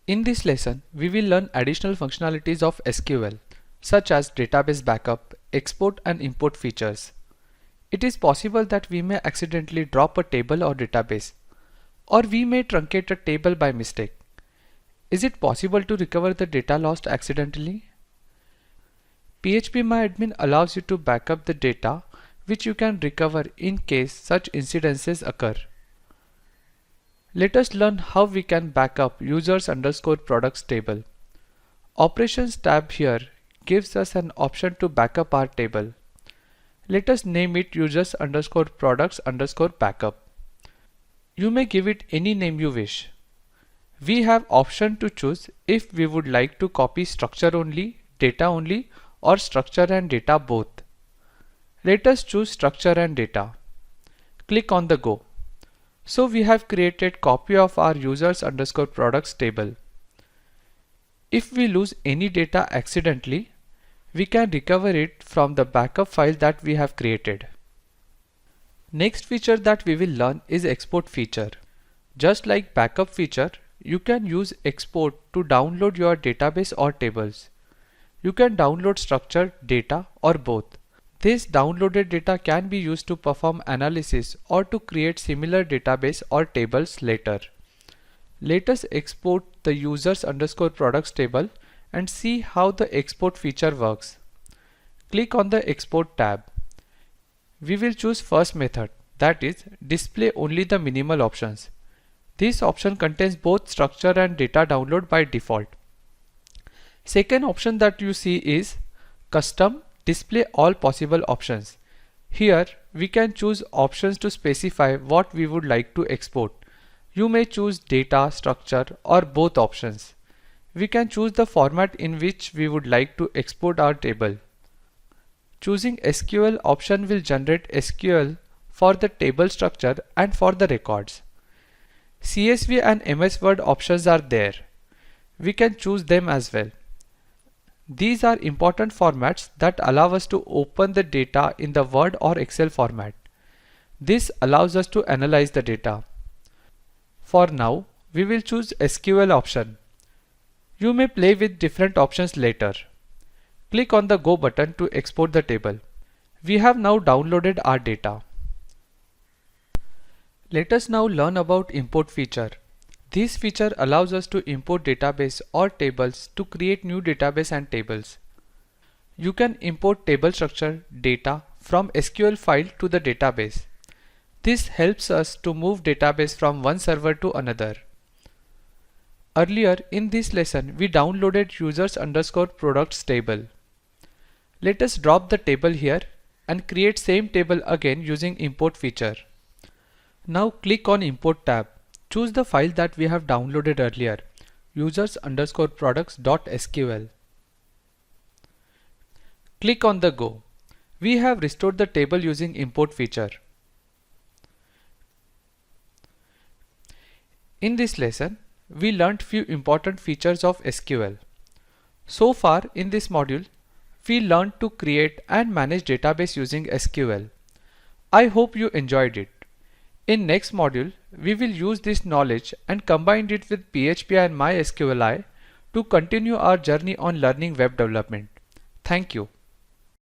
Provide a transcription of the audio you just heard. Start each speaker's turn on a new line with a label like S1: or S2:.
S1: In this lesson, we will learn additional functionalities of SQL, such as database backup, export and import features. It is possible that we may accidentally drop a table or database, or we may truncate a table by mistake. Is it possible to recover the data lost accidentally? PHPMyAdmin allows you to backup the data which you can recover in case such incidences occur. Let us learn how we can backup users_products table. Operations tab here gives us an option to backup our table. Let us name it users_products_backup. You may give it any name you wish. We have option to choose if we would like to copy structure only, data only, or structure and data both. Let us choose structure and data. Click on the go. So we have created copy of our users_products table. If we lose any data accidentally, we can recover it from the backup file that we have created. Next feature that we will learn is export feature. Just like backup feature, you can use export to download your database or tables. You can download structured data or both. This downloaded data can be used to perform analysis or to create similar database or tables later. Let us export the users_products table and see how the export feature works. Click on the export tab. We will choose first method, that is, display only the minimal options. This option contains both structure and data download by default. Second option that you see is custom display all possible options. Here we can choose options to specify what we would like to export. You may choose data, structure, or both options. We can choose the format in which we would like to export our table. Choosing SQL option will generate SQL for the table structure and for the records. CSV and MS Word options are there. We can choose them as well. These are important formats that allow us to open the data in the Word or Excel format. This allows us to analyze the data. For now, we will choose SQL option. You may play with different options later. Click on the Go button to export the table. We have now downloaded our data. Let us now learn about import feature. This feature allows us to import database or tables to create new database and tables. You can import table structure data from SQL file to the database. This helps us to move database from one server to another. Earlier in this lesson, we downloaded users_products table. Let us drop the table here and create same table again using import feature. Now click on import tab. Choose the file that we have downloaded earlier, users_products.sql. Click on the go. We have restored the table using import feature. In this lesson, we learnt few important features of SQL. So far in this module, we learned to create and manage database using SQL. I hope you enjoyed it. In next module, we will use this knowledge and combine it with PHP and MySQLi to continue our journey on learning web development. Thank you.